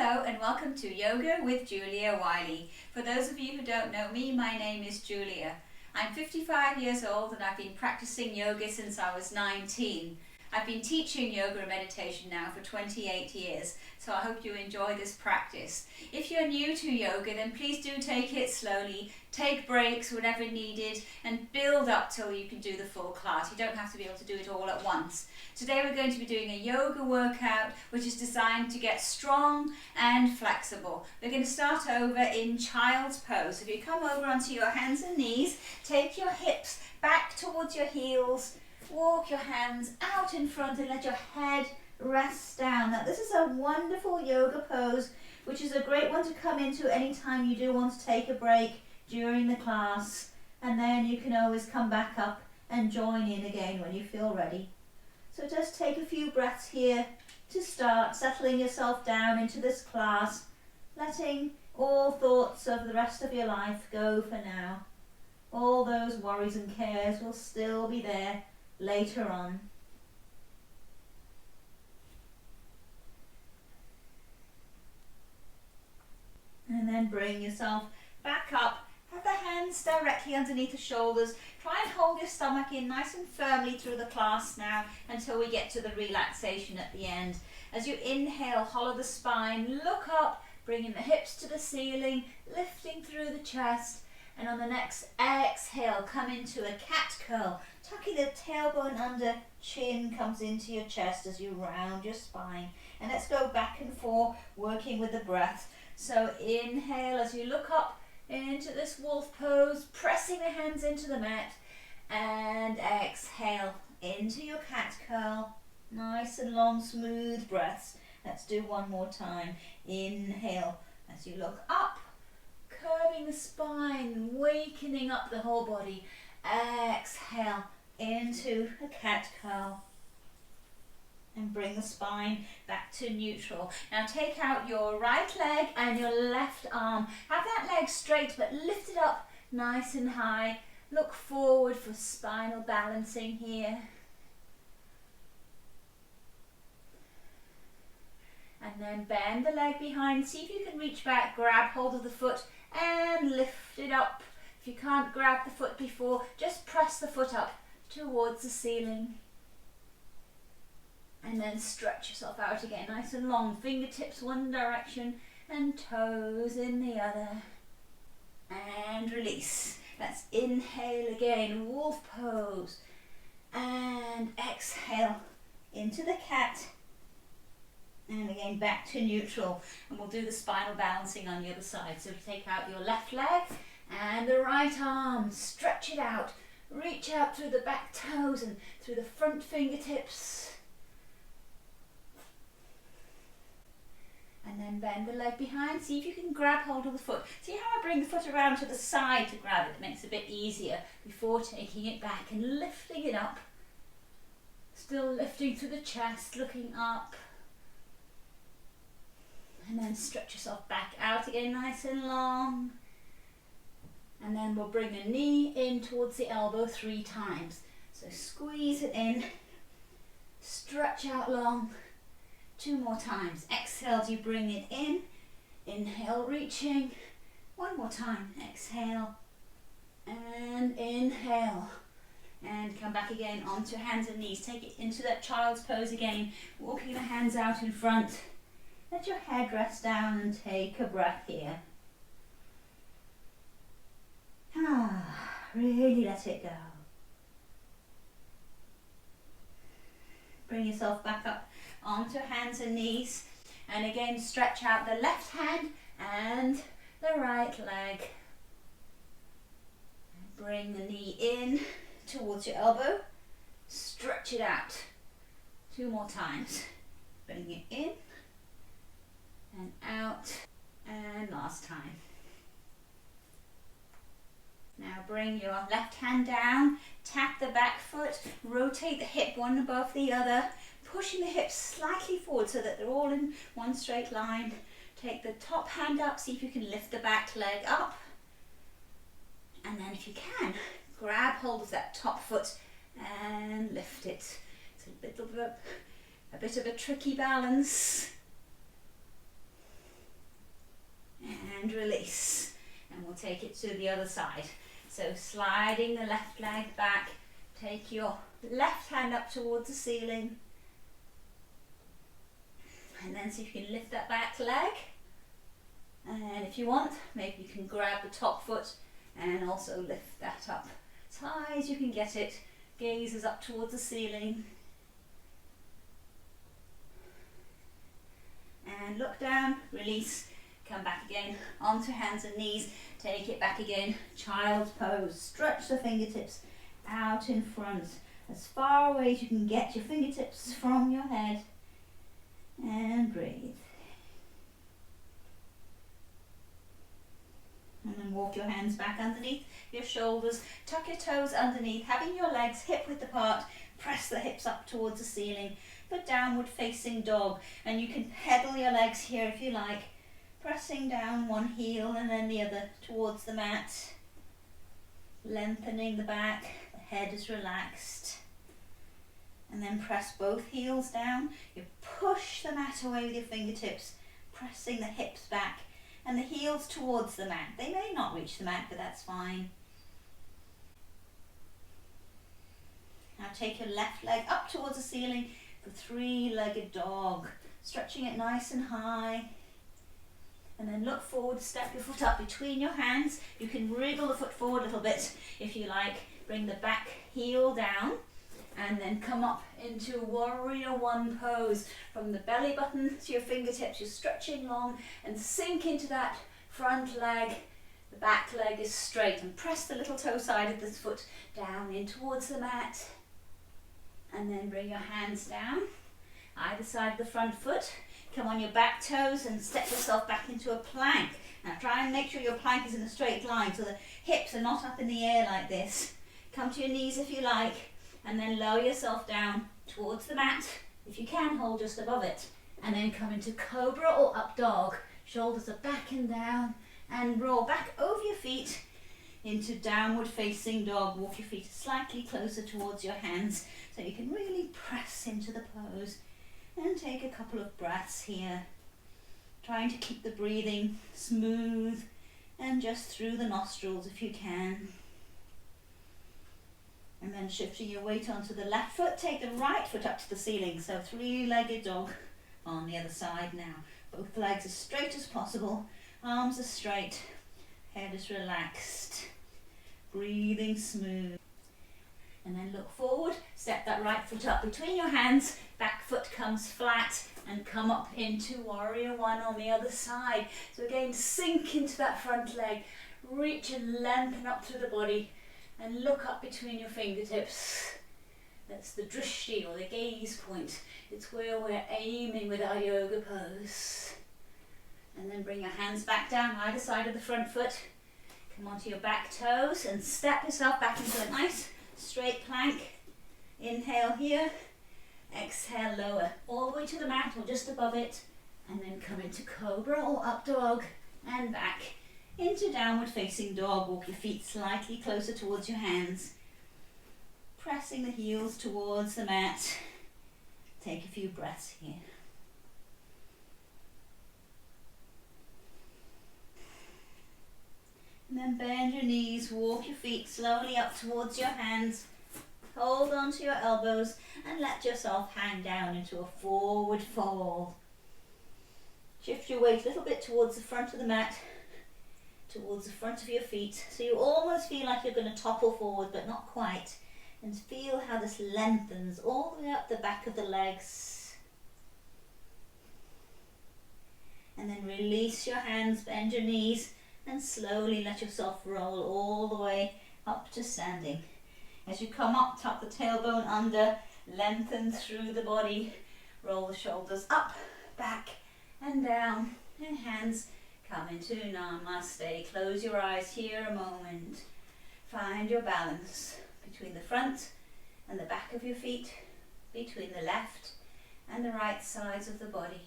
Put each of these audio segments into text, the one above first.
Hello and welcome to Yoga with Julia Wiley. For those of you who don't know me, my name is Julia. I'm 55 years old and I've been practicing yoga since I was 19. I've been teaching yoga and meditation now for 28 years, so I hope you enjoy this practice. If you're new to yoga, then please do take it slowly, take breaks whenever needed, and build up till you can do the full class. You don't have to be able to do it all at once. Today we're going to be doing a yoga workout which is designed to get strong and flexible. We're going to start over in child's pose. If you come over onto your hands and knees, take your hips back towards your heels, walk your hands out in front and let your head rest down. Now this is a wonderful yoga pose which is a great one to come into anytime you do want to take a break during the class, and then you can always come back up and join in again when you feel ready. So just take a few breaths here to start settling yourself down into this class, letting all thoughts of the rest of your life go for now. All those worries and cares will still be there later on. And then bring yourself back up. Have the hands directly underneath the shoulders. Try and hold your stomach in nice and firmly through the class now until we get to the relaxation at the end. As you inhale, hollow the spine, look up, bringing the hips to the ceiling, lifting through the chest. And on the next exhale, come into a cat curl, tucking the tailbone under, chin comes into your chest as you round your spine. And let's go back and forth, working with the breath. So inhale as you look up into this wolf pose, pressing the hands into the mat, and exhale into your cat curl. Nice and long, smooth breaths. Let's do one more time. Inhale as you look up, curving the spine, wakening up the whole body. Exhale into a cat curl. And bring the spine back to neutral. Now take out your right leg and your left arm. Have that leg straight but lift it up nice and high. Look forward for spinal balancing here. And then bend the leg behind. See if you can reach back, grab hold of the foot and lift it up. If you can't grab the foot before, just press the foot up towards the ceiling. And then stretch yourself out again, nice and long. Fingertips one direction and toes in the other. And release. Let's inhale again, wolf pose. And exhale into the cat. And again back to neutral. And we'll do the spinal balancing on the other side. So take out your left leg and the right arm. Stretch it out. Reach out through the back toes and through the front fingertips. And then bend the leg behind. See if you can grab hold of the foot. See how I bring the foot around to the side to grab it? It makes it a bit easier before taking it back and lifting it up. Still lifting through the chest, looking up. And then stretch yourself back out again, nice and long. And then we'll bring the knee in towards the elbow 3 times. So squeeze it in, stretch out long. 2 more times. Exhale as you bring it in. Inhale, reaching. 1 more time. Exhale. And inhale. And come back again onto hands and knees. Take it into that child's pose again. Walking the hands out in front. Let your head rest down and take a breath here. Really let it go. Bring yourself back up onto hands and knees, and again stretch out the left hand and the right leg. Bring the knee in towards your elbow, stretch it out 2 more times. Bring it in and out, and last time. Now bring your left hand down, tap the back foot, rotate the hip one above the other, pushing the hips slightly forward so that they're all in one straight line. Take the top hand up, see if you can lift the back leg up. And then if you can, grab hold of that top foot and lift it. It's a bit of a tricky balance. and release. And we'll take it to the other side. So sliding the left leg back, take your left hand up towards the ceiling. And then see if you can lift that back leg. And if you want, maybe you can grab the top foot and also lift that up as high as you can get it. Gaze is up towards the ceiling. And look down, release, come back again, onto hands and knees, take it back again, child's pose. Stretch the fingertips out in front, as far away as you can get your fingertips from your head. And breathe. And then walk your hands back underneath your shoulders, tuck your toes underneath, having your legs hip width apart, press the hips up towards the ceiling for downward facing dog. And you can pedal your legs here if you like, pressing down one heel and then the other towards the mat, lengthening the back, the head is relaxed. And then press both heels down. You push the mat away with your fingertips, pressing the hips back and the heels towards the mat. They may not reach the mat, but that's fine. Now take your left leg up towards the ceiling for three-legged dog, stretching it nice and high. And then look forward, step your foot up between your hands. You can wriggle the foot forward a little bit if you like. Bring the back heel down. And then come up into warrior one pose. From the belly button to your fingertips, you're stretching long and sink into that front leg. The back leg is straight and press the little toe side of this foot down in towards the mat. And then bring your hands down, either side of the front foot. Come on your back toes and step yourself back into a plank. Now try and make sure your plank is in a straight line so the hips are not up in the air like this. Come to your knees if you like. And then lower yourself down towards the mat. If you can, hold just above it. And then come into cobra or up dog. Shoulders are back and down. And roll back over your feet into downward facing dog. Walk your feet slightly closer towards your hands so you can really press into the pose. And take a couple of breaths here. Trying to keep the breathing smooth and just through the nostrils if you can. And then shifting your weight onto the left foot, take the right foot up to the ceiling. So three-legged dog on the other side now. Both legs as straight as possible, arms are straight, head is relaxed, breathing smooth. And then look forward, step that right foot up between your hands, back foot comes flat and come up into warrior one on the other side. So again, sink into that front leg, reach and lengthen up through the body. And look up between your fingertips. That's the drishti or the gaze point. It's where we're aiming with our yoga pose. And then bring your hands back down either side of the front foot. Come onto your back toes and step yourself back into a nice straight plank. Inhale here. Exhale, lower all the way to the mat or just above it. And then come into cobra or up dog and back. Into downward facing dog, walk your feet slightly closer towards your hands. Pressing the heels towards the mat. Take a few breaths here. And then bend your knees, walk your feet slowly up towards your hands. Hold onto your elbows and let yourself hang down into a forward fold. Shift your weight a little bit towards the front of the mat. Towards the front of your feet, so you almost feel like you're going to topple forward, but not quite. And feel how this lengthens all the way up the back of the legs. And then release your hands, bend your knees, and slowly let yourself roll all the way up to standing. As you come up, tuck the tailbone under, lengthen through the body, roll the shoulders up, back, and down, and hands come into Namaste. Close your eyes here a moment. Find your balance between the front and the back of your feet, between the left and the right sides of the body.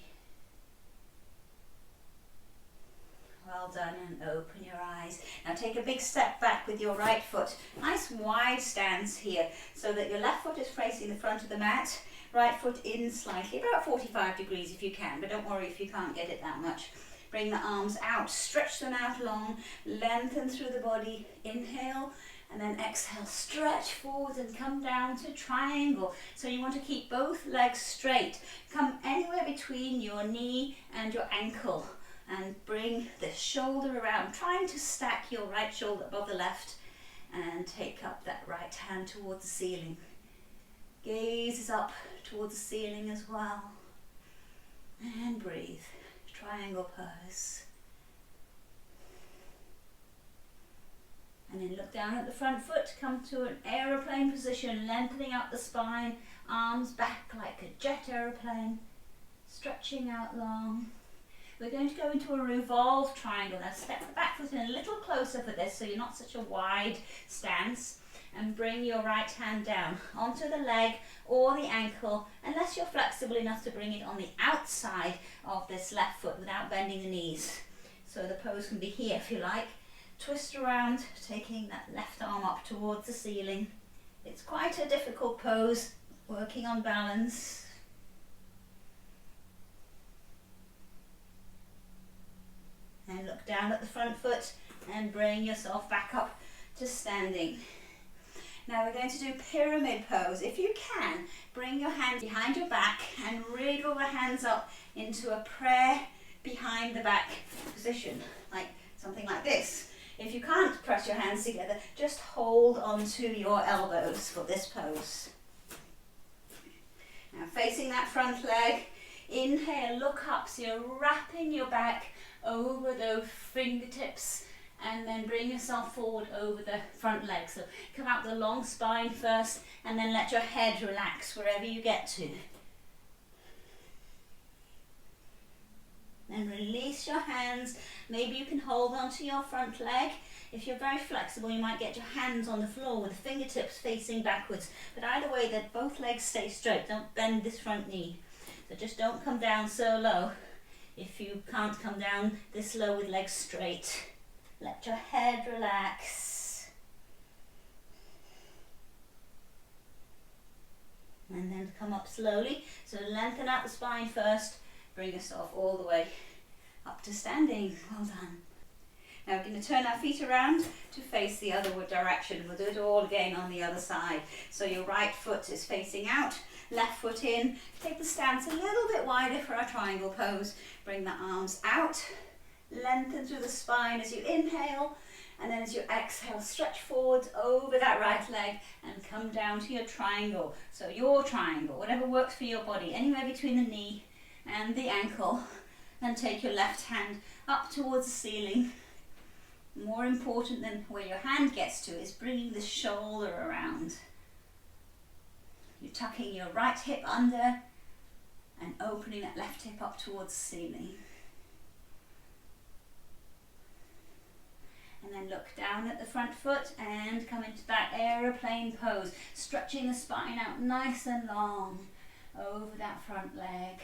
Well done, and open your eyes. Now take a big step back with your right foot. Nice wide stance here so that your left foot is facing the front of the mat. Right foot in slightly, about 45 degrees if you can, but don't worry if you can't get it that much. Bring the arms out, stretch them out long, lengthen through the body. Inhale, and then exhale, stretch forward and come down to triangle. So you want to keep both legs straight. Come anywhere between your knee and your ankle and bring the shoulder around, trying to stack your right shoulder above the left and take up that right hand towards the ceiling. Gaze is up towards the ceiling as well. And breathe. Triangle pose. And then look down at the front foot, come to an aeroplane position, lengthening up the spine, arms back like a jet aeroplane, stretching out long. We're going to go into a revolved triangle. Now step the back foot in a little closer for this so you're not such a wide stance, and bring your right hand down onto the leg or the ankle, unless you're flexible enough to bring it on the outside of this left foot without bending the knees. So the pose can be here if you like. Twist around, taking that left arm up towards the ceiling. It's quite a difficult pose, working on balance. And look down at the front foot and bring yourself back up to standing. Now we're going to do pyramid pose. If you can, bring your hands behind your back and wriggle the hands up into a prayer behind the back position, like something like this. If you can't press your hands together, just hold onto your elbows for this pose. Now facing that front leg, inhale, look up, so you're wrapping your back over those fingertips, and then bring yourself forward over the front leg. So come out the long spine first, and then let your head relax wherever you get to. Then release your hands. Maybe you can hold onto your front leg. If you're very flexible, you might get your hands on the floor with the fingertips facing backwards. But either way, that both legs stay straight. Don't bend this front knee. So just don't come down so low. If you can't come down this low with legs straight, let your head relax. And then come up slowly. So lengthen out the spine first. Bring yourself all the way up to standing. Well done. Now we're going to turn our feet around to face the other direction. We'll do it all again on the other side. So your right foot is facing out, left foot in. Take the stance a little bit wider for our triangle pose. Bring the arms out, lengthen through the spine as you inhale, and then as you exhale, stretch forward over that right leg and come down to your triangle. So your triangle, whatever works for your body, anywhere between the knee and the ankle, and take your left hand up towards the ceiling. More important than where your hand gets to is bringing the shoulder around. You're tucking your right hip under and opening that left hip up towards the ceiling. And then look down at the front foot and come into that aeroplane pose, stretching the spine out nice and long over that front leg.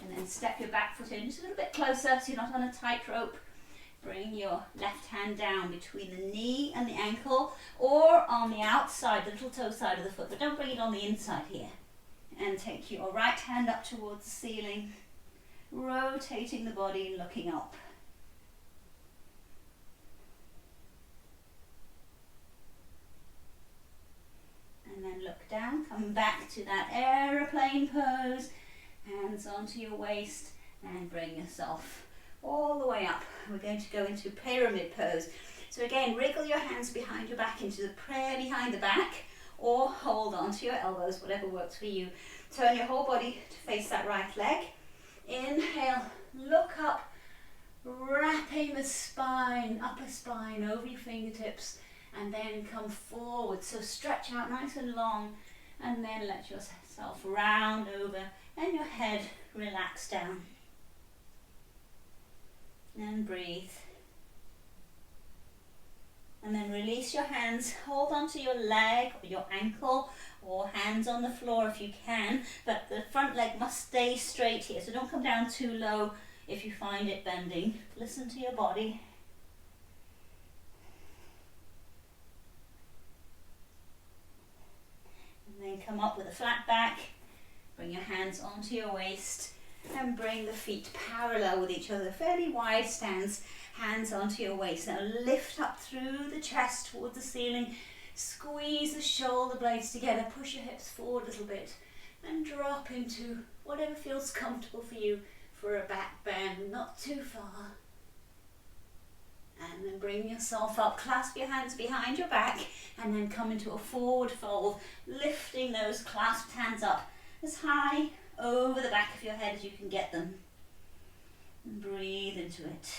And then step your back foot in just a little bit closer so you're not on a tightrope. Bring your left hand down between the knee and the ankle, or on the outside, the little toe side of the foot, but don't bring it on the inside here. And take your right hand up towards the ceiling, rotating the body and looking up. And then look down, come back to that aeroplane pose, hands onto your waist, and bring yourself all the way up. We're going to go into pyramid pose. So again, wriggle your hands behind your back into the prayer behind the back, or hold onto your elbows, whatever works for you. Turn your whole body to face that right leg. Inhale, look up, wrapping the spine, upper spine over your fingertips, and then come forward. So stretch out nice and long, and then let yourself round over and your head relax down. And breathe. And then release your hands, hold onto your leg or your ankle, or hands on the floor if you can, but the front leg must stay straight here, so don't come down too low if you find it bending. Listen to your body. And then come up with a flat back, bring your hands onto your waist, and bring the feet parallel with each other, fairly wide stance, hands onto your waist. Now lift up through the chest towards the ceiling, squeeze the shoulder blades together, push your hips forward a little bit, and drop into whatever feels comfortable for you for a back bend, not too far. And then bring yourself up, clasp your hands behind your back, and then come into a forward fold, lifting those clasped hands up as high over the back of your head as you can get them. And breathe into it.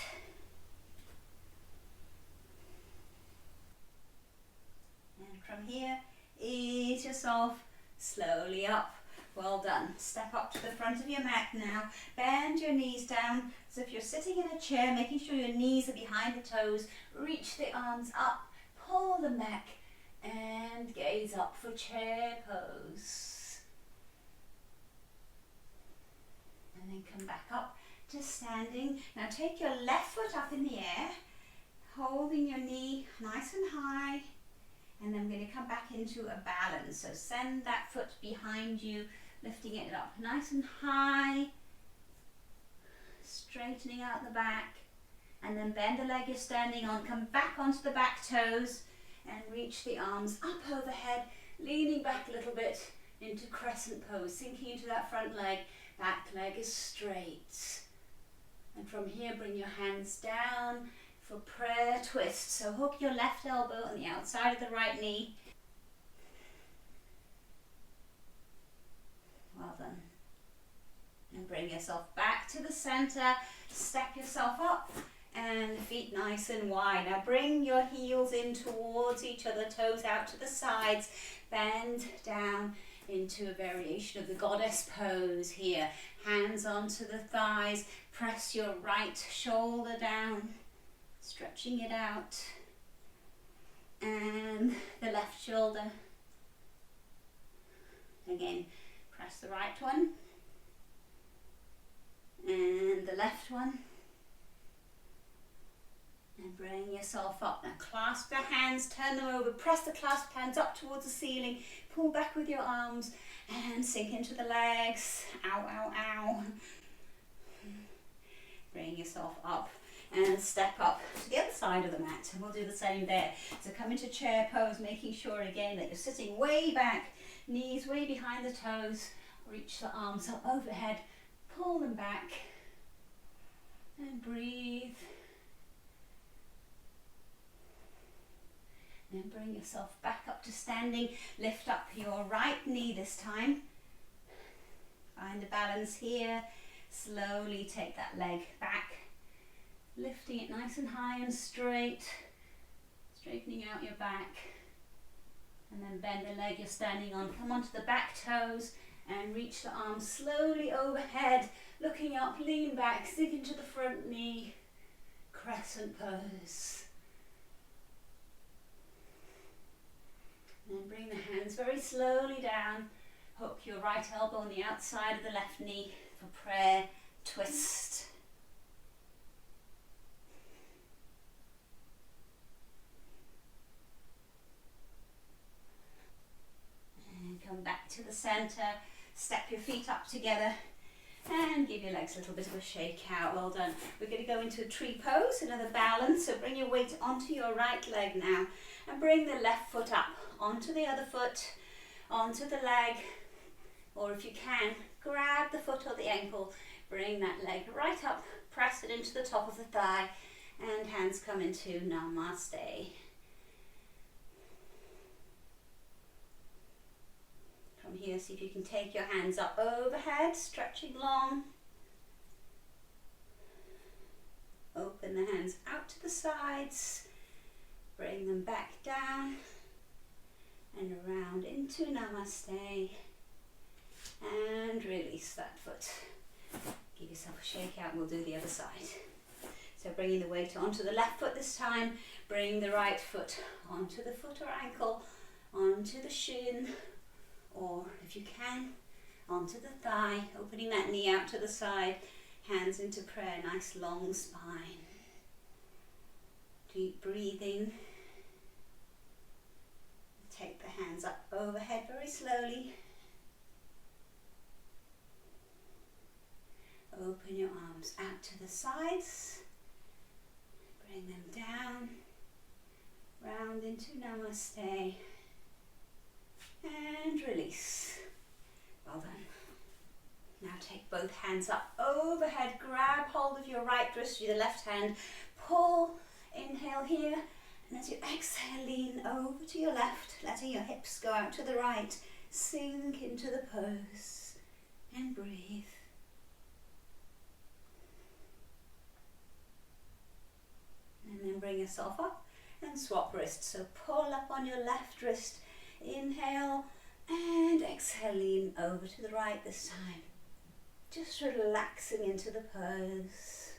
And from here, ease yourself slowly up. Well done. Step up to the front of your mat now. Bend your knees down as if you're sitting in a chair, making sure your knees are behind the toes. Reach the arms up, pull them back, and gaze up for chair pose. And then come back up to standing. Now take your left foot up in the air, holding your knee nice and high. And then I'm going to come back into a balance. So send that foot behind you, lifting it up nice and high, straightening out the back, and then bend the leg you're standing on, come back onto the back toes and reach the arms up overhead, leaning back a little bit into crescent pose, sinking into that front leg, back leg is straight. And from here bring your hands down for prayer twist. So hook your left elbow on the outside of the right knee. Well done. And bring yourself back to the center. Step yourself up and feet nice and wide. Now bring your heels in towards each other, toes out to the sides. Bend down into a variation of the goddess pose here. Hands onto the thighs. Press your right shoulder down, stretching it out, and the left shoulder. Again, press the right one and the left one, and bring yourself up. Now clasp your hands, turn them over, press the clasped hands up towards the ceiling, pull back with your arms and sink into the legs. Ow, ow, ow. Bring yourself up and step up to the other side of the mat, and we'll do the same there. So come into chair pose, making sure again that you're sitting way back, knees way behind the toes. Reach the arms up overhead, pull them back and breathe. Then bring yourself back up to standing. Lift up your right knee this time. Find a balance here. Slowly take that leg back, lifting it nice and high and straight, straightening out your back, and then bend the leg you're standing on. Come onto the back toes and reach the arms slowly overhead, looking up, lean back, sink into the front knee, crescent pose. And then bring the hands very slowly down, hook your right elbow on the outside of the left knee for prayer twist. And come back to the center, step your feet up together and give your legs a little bit of a shake out. Well done. We're going to go into a tree pose, another balance. So bring your weight onto your right leg now and bring the left foot up onto the other foot, onto the leg, or if you can, grab the foot or the ankle, bring that leg right up, press it into the top of the thigh, and hands come into Namaste. From here, see if you can take your hands up overhead, stretching long. Open the hands out to the sides, bring them back down and around into Namaste. And release that foot. Give yourself a shake out, we'll do the other side. So bringing the weight onto the left foot this time, bring the right foot onto the foot or ankle, onto the shin, or if you can, onto the thigh, opening that knee out to the side, hands into prayer, nice long spine. Deep breathing. Take the hands up overhead very slowly. open your arms out to the sides. Bring them down, round into Namaste, and release. Well done. Now take both hands up overhead, grab hold of your right wrist with your left hand, pull, inhale here, and as you exhale, lean over to your left, letting your hips go out to the right, sink into the pose, and breathe. And then bring yourself up and swap wrists. So pull up on your left wrist, inhale, and exhale, lean over to the right this time. Just relaxing into the pose.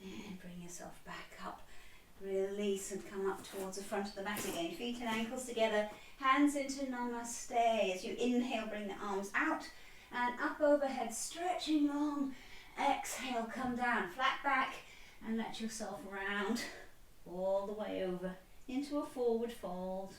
And bring yourself back up. Release and come up towards the front of the mat again. Feet and ankles together. Hands into Namaste. As you inhale, bring the arms out and up overhead, stretching long. Exhale, come down, flat back, and let yourself round all the way over into a forward fold.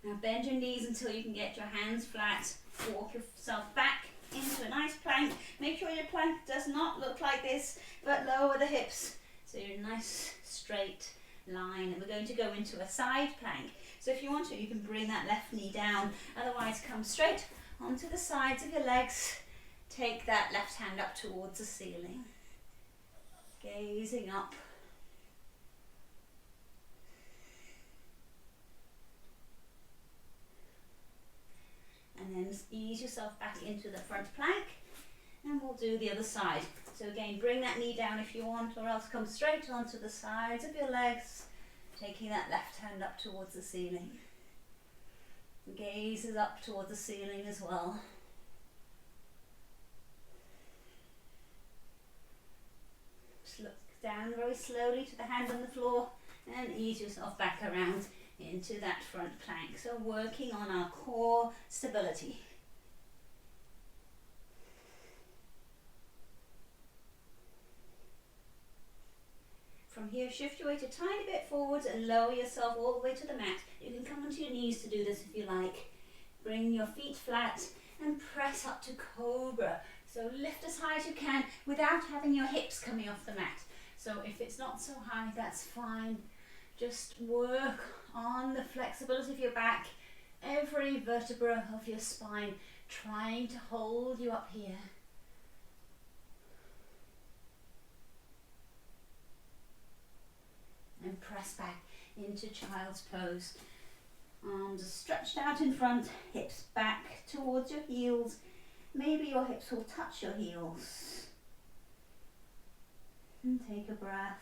Now bend your knees until you can get your hands flat. Walk yourself back into a nice plank. Make sure your plank does not look like this, but lower the hips so you're in a nice straight line. And we're going to go into a side plank. So if you want to, you can bring that left knee down. Otherwise, come straight onto the sides of your legs. Take that left hand up towards the ceiling. Gazing up. And then ease yourself back into the front plank. And we'll do the other side. So again, bring that knee down if you want, or else come straight onto the sides of your legs. Taking that left hand up towards the ceiling. Gaze is up towards the ceiling as well. Just look down very slowly to the hand on the floor and ease yourself back around into that front plank. So working on our core stability. From here, shift your weight a tiny bit forwards and lower yourself all the way to the mat. You can come onto your knees to do this if you like. Bring your feet flat and press up to Cobra. So lift as high as you can without having your hips coming off the mat. So if it's not so high, that's fine. Just work on the flexibility of your back, every vertebra of your spine, trying to hold you up here. And press back into child's pose. Arms are stretched out in front, hips back towards your heels. Maybe your hips will touch your heels. And take a breath.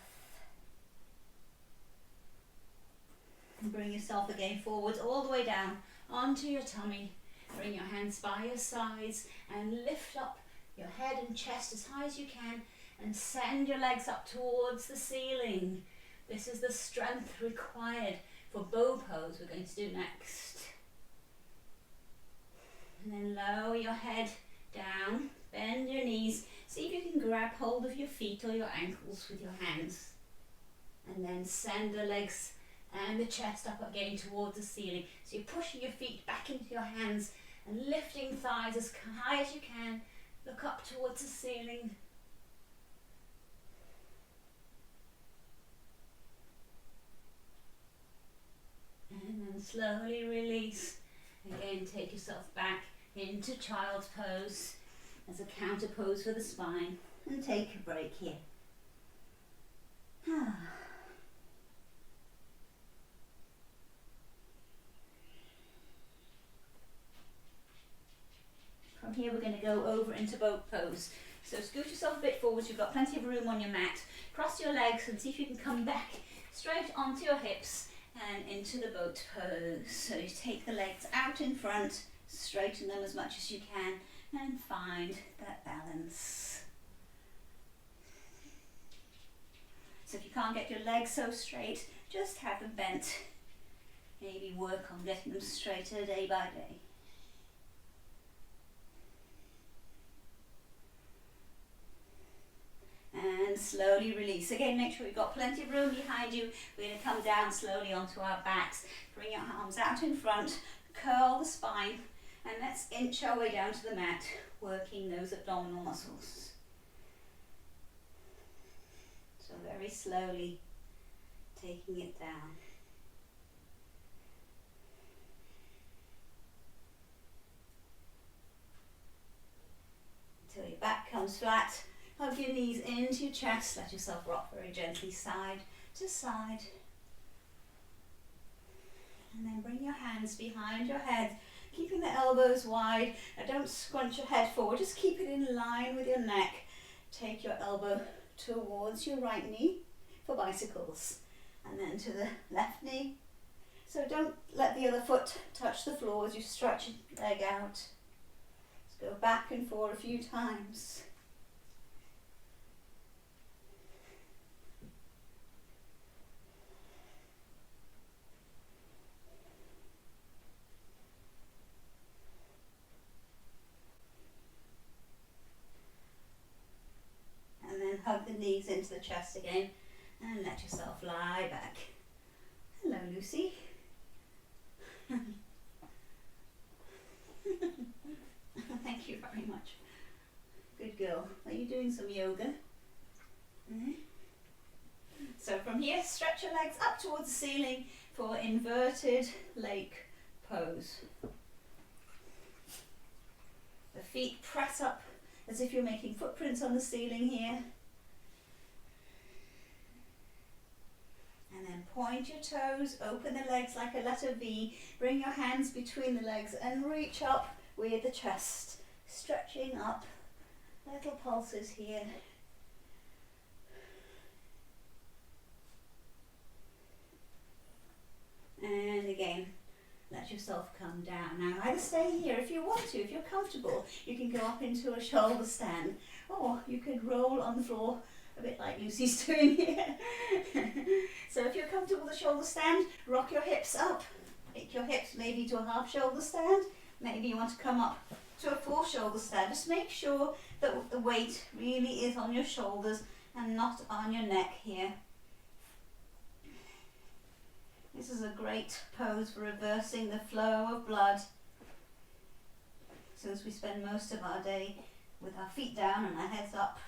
And bring yourself again forwards all the way down onto your tummy. Bring your hands by your sides and lift up your head and chest as high as you can and send your legs up towards the ceiling. This is the strength required for bow pose we're going to do next. And then lower your head down, bend your knees. See if you can grab hold of your feet or your ankles with your hands. And then send the legs and the chest up again towards the ceiling. So you're pushing your feet back into your hands and lifting thighs as high as you can. Look up towards the ceiling. And then slowly release. Again, take yourself back into child's pose as a counter pose for the spine. And take a break here. From here we're going to go over into boat pose. So scoot yourself a bit forwards, you've got plenty of room on your mat. Cross your legs and see if you can come back straight onto your hips and into the boat pose. So you take the legs out in front, straighten them as much as you can and find that balance. So if you can't get your legs so straight, just have them bent. Maybe work on getting them straighter day by day. And slowly release. Again, make sure you've got plenty of room behind you. We're going to come down slowly onto our backs. Bring your arms out in front, curl the spine, and let's inch our way down to the mat, working those abdominal muscles. So very slowly taking it down. Until your back comes flat. Hug your knees into your chest. Let yourself rock very gently side to side. And then bring your hands behind your head, keeping the elbows wide. Now don't scrunch your head forward, just keep it in line with your neck. Take your elbow towards your right knee for bicycles, and then to the left knee. So don't let the other foot touch the floor as you stretch your leg out. Let's go back and forth a few times. And then hug the knees into the chest again and let yourself lie back. Hello, Lucy. Thank you very much. Good girl. Are you doing some yoga? So from here, stretch your legs up towards the ceiling for inverted lake pose. The feet press up as if you're making footprints on the ceiling here. And then point your toes, open the legs like a letter V, bring your hands between the legs and reach up with the chest, stretching up, little pulses here. And again, let yourself come down. Now either stay here if you want to, if you're comfortable, you can go up into a shoulder stand, or you could roll on the floor a bit like Lucy's doing here. So if you're comfortable with a shoulder stand, rock your hips up. Take your hips maybe to a half shoulder stand. Maybe you want to come up to a full shoulder stand. Just make sure that the weight really is on your shoulders and not on your neck here. This is a great pose for reversing the flow of blood, since we spend most of our day with our feet down and our heads up.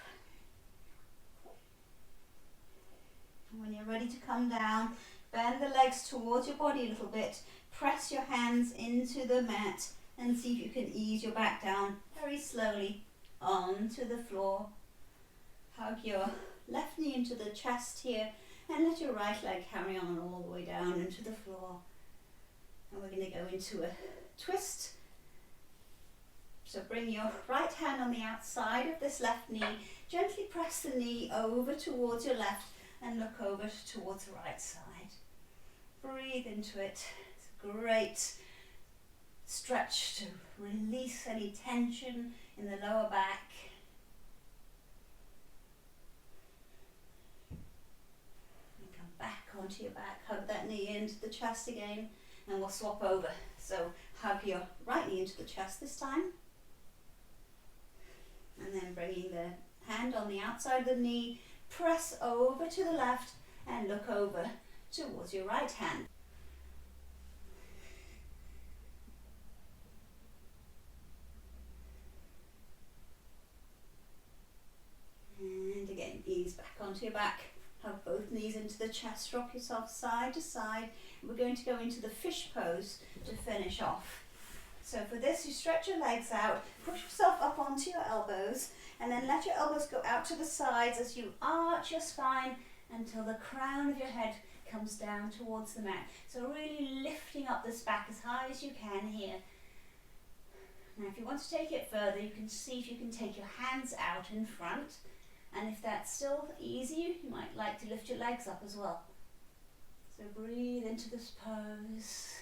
When you're ready to come down, bend the legs towards your body a little bit, press your hands into the mat and see if you can ease your back down very slowly onto the floor. Hug your left knee into the chest here and let your right leg carry on all the way down into the floor. And we're going to go into a twist. So bring your right hand on the outside of this left knee, gently press the knee over towards your left and look over towards the right side. Breathe into it. It's a great stretch to release any tension in the lower back. And come back onto your back, hug that knee into the chest again, and we'll swap over. So hug your right knee into the chest this time. And then bringing the hand on the outside of the knee, press over to the left and look over towards your right hand. And again, ease back onto your back. Hug both knees into the chest, rock yourself side to side. We're going to go into the fish pose to finish off. So for this, you stretch your legs out, push yourself up onto your elbows, and then let your elbows go out to the sides as you arch your spine until the crown of your head comes down towards the mat. So really lifting up this back as high as you can here. Now if you want to take it further, you can see if you can take your hands out in front, and if that's still easy, you might like to lift your legs up as well. So breathe into this pose.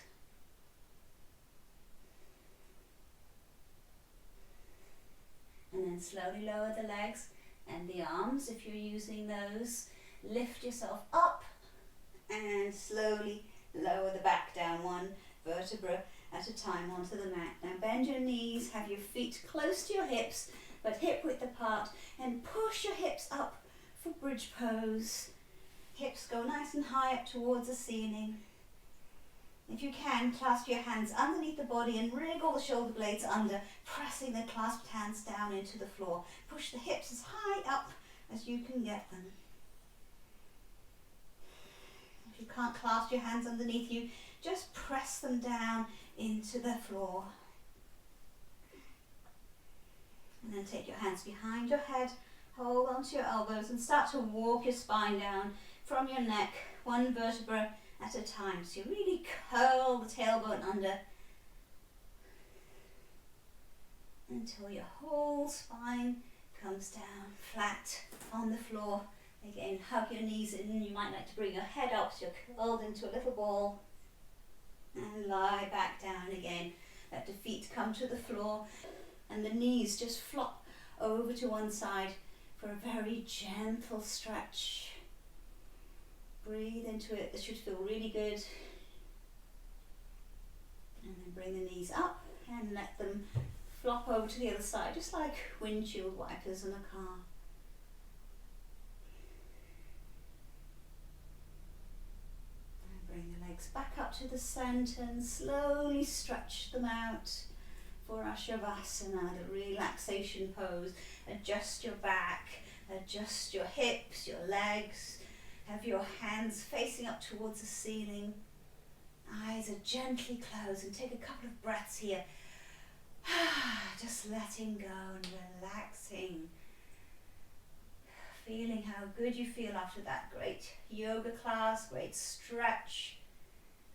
And then slowly lower the legs and the arms if you're using those. Lift yourself up and slowly lower the back down one vertebra at a time onto the mat. Now bend your knees, have your feet close to your hips but hip width apart, and push your hips up beautiful bridge pose. Hips go nice and high up towards the ceiling. If you can, clasp your hands underneath the body and wriggle the shoulder blades under, pressing the clasped hands down into the floor. Push the hips as high up as you can get them. If you can't clasp your hands underneath you, just press them down into the floor. And then take your hands behind your head, hold onto your elbows and start to walk your spine down from your neck, one vertebra at a time. So you really curl the tailbone under until your whole spine comes down flat on the floor. Again, hug your knees in. You might like to bring your head up so you're curled into a little ball. And lie back down again. Let the feet come to the floor and the knees just flop over to one side for a very gentle stretch. Breathe into it. This should feel really good. And then bring the knees up and let them flop over to the other side, just like windshield wipers in a car. And bring the legs back up to the center and slowly stretch them out for our Shavasana, the relaxation pose. Adjust your back, adjust your hips, your legs. Have your hands facing up towards the ceiling. Eyes are gently closed and take a couple of breaths here. Just letting go and relaxing. Feeling how good you feel after that great yoga class, great stretch.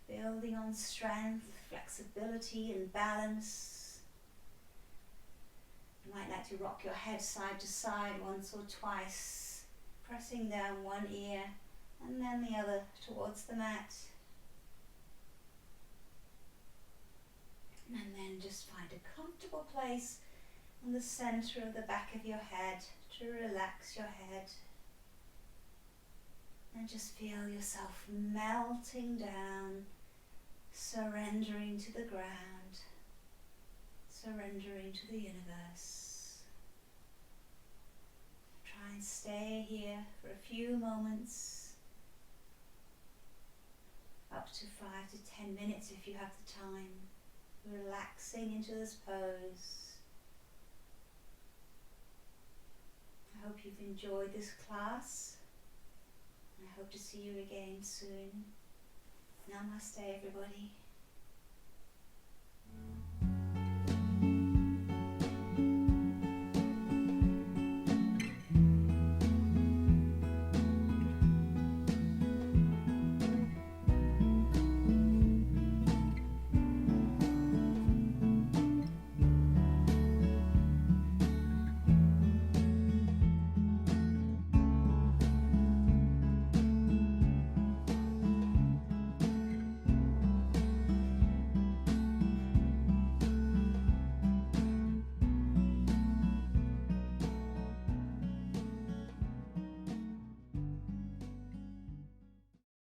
Building on strength, flexibility and balance. You might like to rock your head side to side once or twice, pressing down one ear and then the other towards the mat. And then just find a comfortable place in the center of the back of your head to relax your head. And just feel yourself melting down, surrendering to the ground, surrendering to the universe. Try and stay here for a few moments, up to 5 to 10 minutes if you have the time, relaxing into this pose. I hope you've enjoyed this class. I hope to see you again soon. Namaste, everybody.